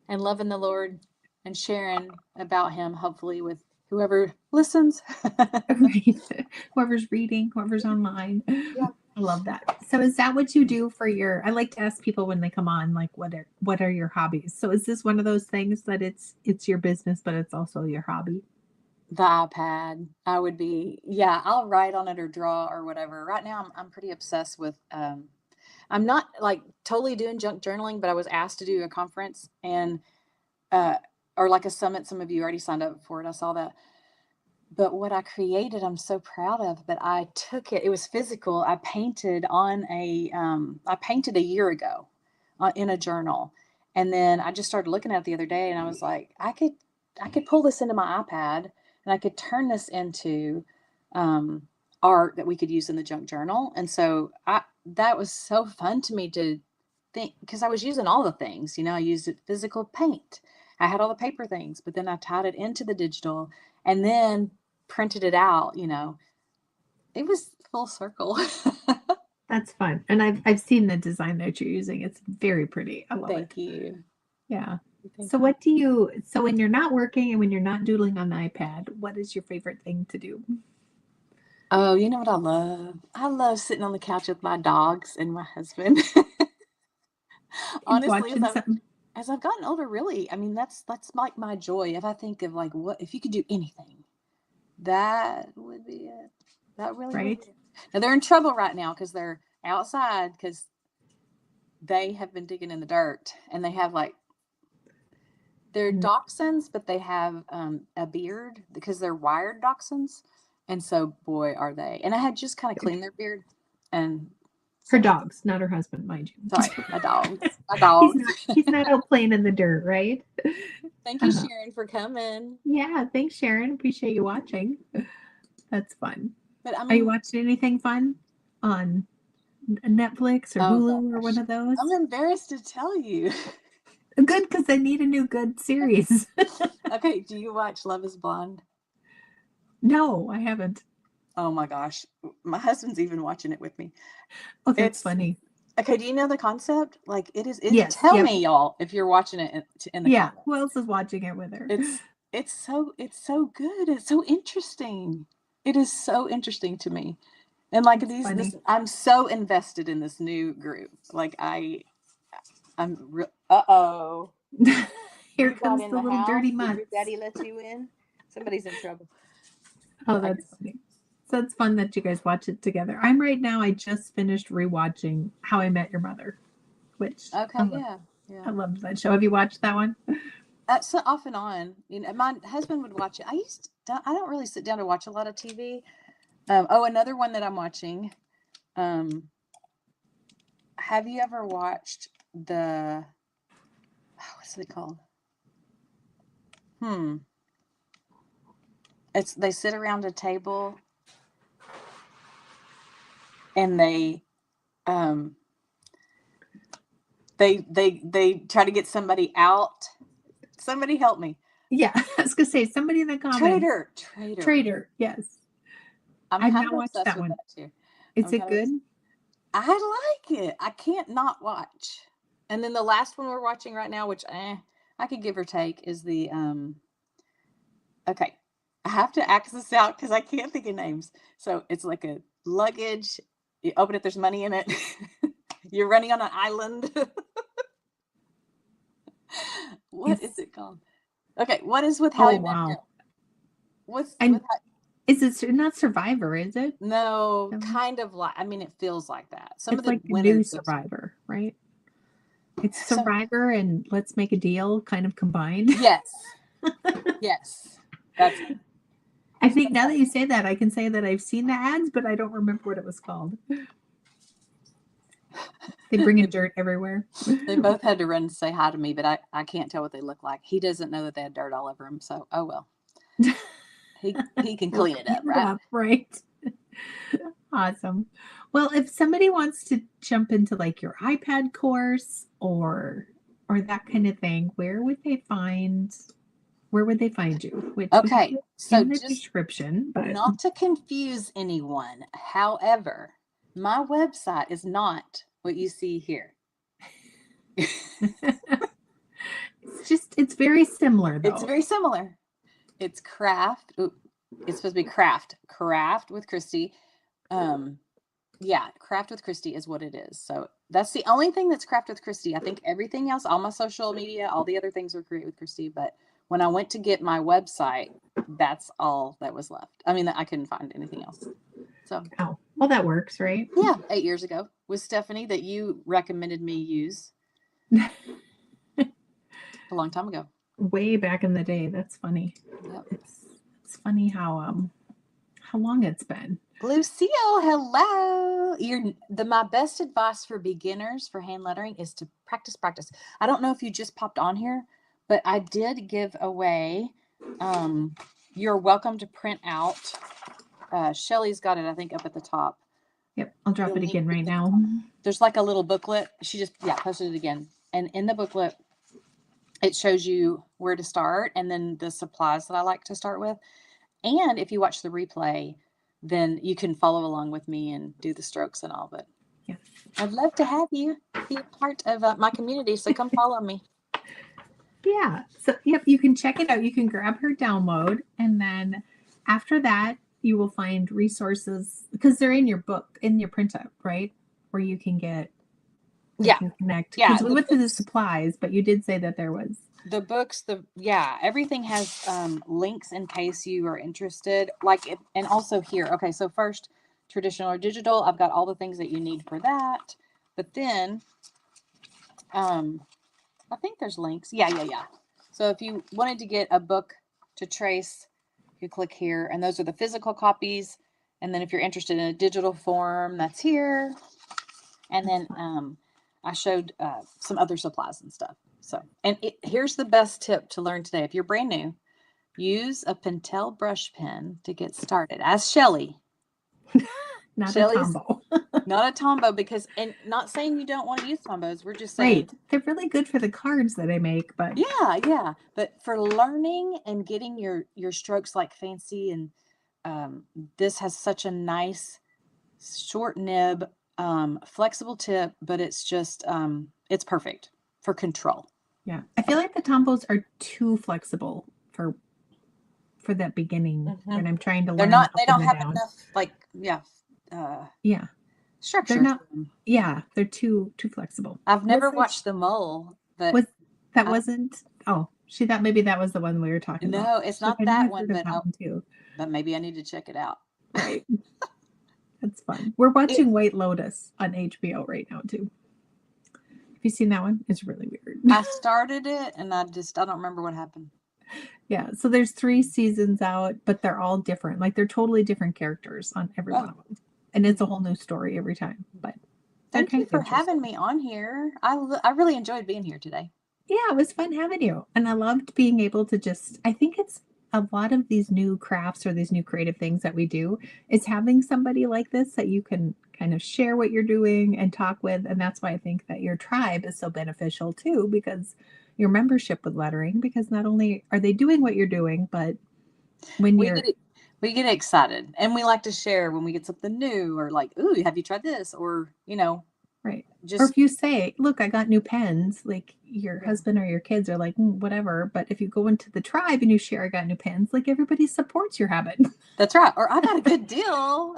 and loving the Lord and sharing about him, hopefully with whoever listens. Right. Whoever's reading, whoever's online. Yeah. I love that. So is that what you do for your, I like to ask people when they come on, like, what are your hobbies? So is this one of those things that it's your business, but it's also your hobby? The iPad, I would be, yeah, I'll write on it or draw or whatever. Right now, I'm pretty obsessed with, I'm not like totally doing junk journaling, but I was asked to do a conference and, uh, or like a summit. Some of you already signed up for it. I saw that. But what I created, I'm so proud of. But I took it. It was physical. I painted on I painted a year ago, in a journal, and then I just started looking at it the other day, and I was like, I could pull this into my iPad, and I could turn this into, um, art that we could use in the junk journal. And so that was so fun to me to think, because I was using all the things. I used it physical paint. I had all the paper things, but then I tied it into the digital, and then printed it out. It was full circle. That's fun. And I've seen the design that you're using. It's very pretty. I love it. Thank you. Yeah. Thank So you. so when you're not working and when you're not doodling on the iPad, what is your favorite thing to do? Oh, you know what I love? I love sitting on the couch with my dogs and my husband. And Honestly, watching something. as I've gotten older, really, I mean, that's like my joy. If I think of like, what if you could do anything, that would be it. That really would be Right? it. Now they're in trouble right now because they're outside, because they have been digging in the dirt, and they have like, they're And dachshunds, but they have a beard because they're wired dachshunds. And so, boy, are they. And I had just kind of cleaned their beard. And her so, dogs, not her husband, mind you. sorry, my dogs. My he's dogs. not he's not out playing in the dirt, right? Thank you, Uh, Sharon, for coming. yeah, thanks, Sharon. Appreciate you watching. That's fun. But I Are you mean, watching anything fun on Netflix or oh Hulu or one gosh, of those? I'm embarrassed to tell you. Good, because I need a new good series. Okay, do you watch Love is Blind? No, I haven't. Oh my gosh. My husband's even watching it with me. Oh, that's It's funny. okay. Do you know the concept? Like, Yes. tell Yep. me, y'all, if you're watching it in the Yeah. Who comments. else is watching it with her? It's so good. It's so interesting. It is so interesting to me. And like It's this, funny. I'm so invested in this new group. Like uh-oh. Here You got comes in the the little house? dirty Did your mutts. daddy let you in? Somebody's in trouble. Oh, I that's just funny. So it's fun that you guys watch it together. I'm right now, I just finished rewatching How I Met Your Mother, which okay, yeah. I Yeah. loved that show. Have you watched that one? That's so off and on. My husband would watch it. I don't really sit down to watch a lot of TV. Another one that I'm watching. Um, have you ever watched what's it called? They sit around a table, and um they try to get somebody out. Somebody help me. Yeah, I was gonna say somebody in the comments. Trader. Trader, yes. I'm I've kind not of watched obsessed that with one. that too. Is I'm it kind of good? I like it. I can't not watch. And then the last one we're watching right now, which I could give or take, is the okay. I have to act this out because I can't think of names. So it's like a luggage. You open it, there's money in it. You're running on an island. What is It's it called? Okay, what is with How oh He Met wow. Him? What's And with how, Is it not Survivor, is it? No, No. kind of like, I mean, it feels like that. Some of It's the like the new winners. Survivor, right? It's So, Survivor and Let's Make a Deal kind of combined. yes. Yes. That's it. I think now that you say that, I can say that I've seen the ads, but I don't remember what it was called. They bring in dirt everywhere. They both had to run and say hi to me, but I can't tell what they look like. He doesn't know that they had dirt all over him. So, oh well. He can We'll clean it clean up, it right? up, right? Awesome. Well, if somebody wants to jump into like your iPad course or that kind of thing, where would they find you? Which we can Okay. put So in the just description, but not to confuse anyone. However, my website is not what you see here. it's very similar though. It's very similar. It's craft. Ooh, it's supposed to be craft with Christie. Yeah, craft with Christie is what it is. So that's the only thing that's craft with Christie. I think everything else, all my social media, all the other things are create with Christie. But when I went to get my website, that's all that was left. I mean, I couldn't find anything else. So, Oh, well, that works, right? yeah, 8 years ago with Stephanie that you recommended me use a long time ago. Way back in the day. That's funny. Yep. It's funny how long it's been. Lucille, hello. My best advice for beginners for hand lettering is to practice. I don't know if you just popped on here, but I did give away. You're welcome to print out. Chelly's got it, I think, up at the top. Yep, I'll drop it again right now. There's like a little booklet. She just posted it again, and in the booklet, it shows you where to start and then the supplies that I like to start with. And if you watch the replay, then you can follow along with me and do the strokes and all. But yeah, I'd love to have you be a part of my community. So come follow me. Yeah. So, yep, you can check it out. You can grab her download. And then after that, you will find resources because they're in your book, in your printout, right? Where you can get, you can connect. Because we went through the supplies, but you did say that there was. The books, everything has links in case you are interested. And also here. Okay, so first, traditional or digital. I've got all the things that you need for that. But then, I think there's links. Yeah. So if you wanted to get a book to trace, you click here, and those are the physical copies. And then if you're interested in a digital form, that's here. And then I showed some other supplies and stuff. So, and here's the best tip to learn today. If you're brand new, use a Pentel brush pen to get started. As Chelly. Not a Tombow. Not a Tombow and not saying you don't want to use Tombows. We're just saying. Right. They're really good for the cards that I make, but. Yeah. But for learning and getting your strokes like fancy and this has such a nice short nib, flexible tip, but it's just, it's perfect for control. Yeah. I feel like the Tombows are too flexible for that beginning when I'm trying to learn. They don't have enough structure. They're not, they're too flexible. I've never watched the mole, but wasn't, she thought maybe that was the one we were talking about. No, it's not that one, too. But maybe I need to check it out. Right. That's fun. We're watching White Lotus on HBO right now too. Have you seen that one? It's really weird. I started it and I don't remember what happened. Yeah. So there's 3 seasons out, but they're all different. Like they're totally different characters on every one of them. And it's a whole new story every time. But thank you for having me on here. I really enjoyed being here today. Yeah, it was fun having you. And I loved being able to I think it's a lot of these new crafts or these new creative things that we do is having somebody like this that you can kind of share what you're doing and talk with. And that's why I think that your tribe is so beneficial too, because your membership with lettering, because not only are they doing what you're doing, but when we get excited and we like to share when we get something new or like, ooh, have you tried this? Or, right. Or if you say, look, I got new pens, like your husband or your kids are like, whatever. But if you go into the tribe and you share, I got new pens, like everybody supports your habit. That's right. Or I got a good deal.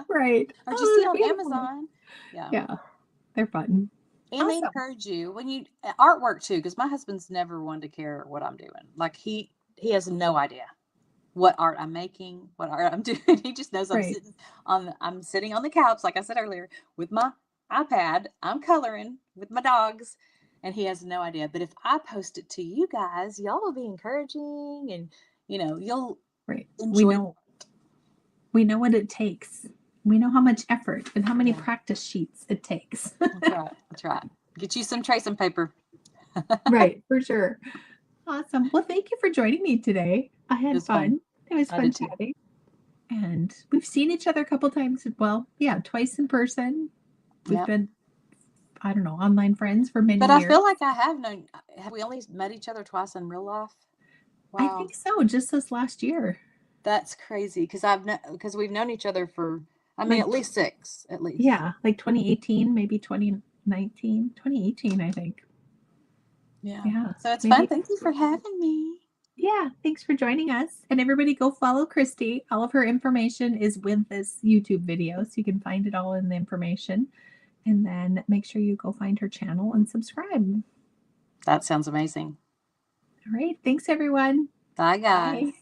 Right. Or just see on Amazon. Yeah. They're fun. And they encourage you when you artwork too, because my husband's never one to care what I'm doing. Like he has no idea. what art I'm making, what art I'm doing. He just knows Right. I'm sitting on the couch, like I said earlier, with my iPad. I'm coloring with my dogs, and he has no idea. But if I post it to you guys, y'all will be encouraging, and you'll Right. enjoy. We know what it takes. We know how much effort and how many Yeah. practice sheets it takes. That's right. That's right. Get you some tracing paper. Right, for sure. Awesome. Well, thank you for joining me today. I It had was fun. fun. It was I fun did too. chatting. And we've seen each other a couple times. Well, yeah, twice in person. We've Yeah. been, I don't know, online friends for many But I years. feel like I have known. Have we only met each other twice in real life? I Wow. think so, just this last year. That's crazy because we've known each other for, I mean, Like, at least 6, at least. yeah, like 2018, maybe 2019, 2018, I think. Yeah. Yeah, So it's fun. maybe. Thank you for having me. Yeah, thanks for joining us. And everybody go follow Christy. All of her information is with this YouTube video, so you can find it all in the information. And then make sure you go find her channel and subscribe. That sounds amazing. All right. Thanks, everyone. Bye, guys. Bye.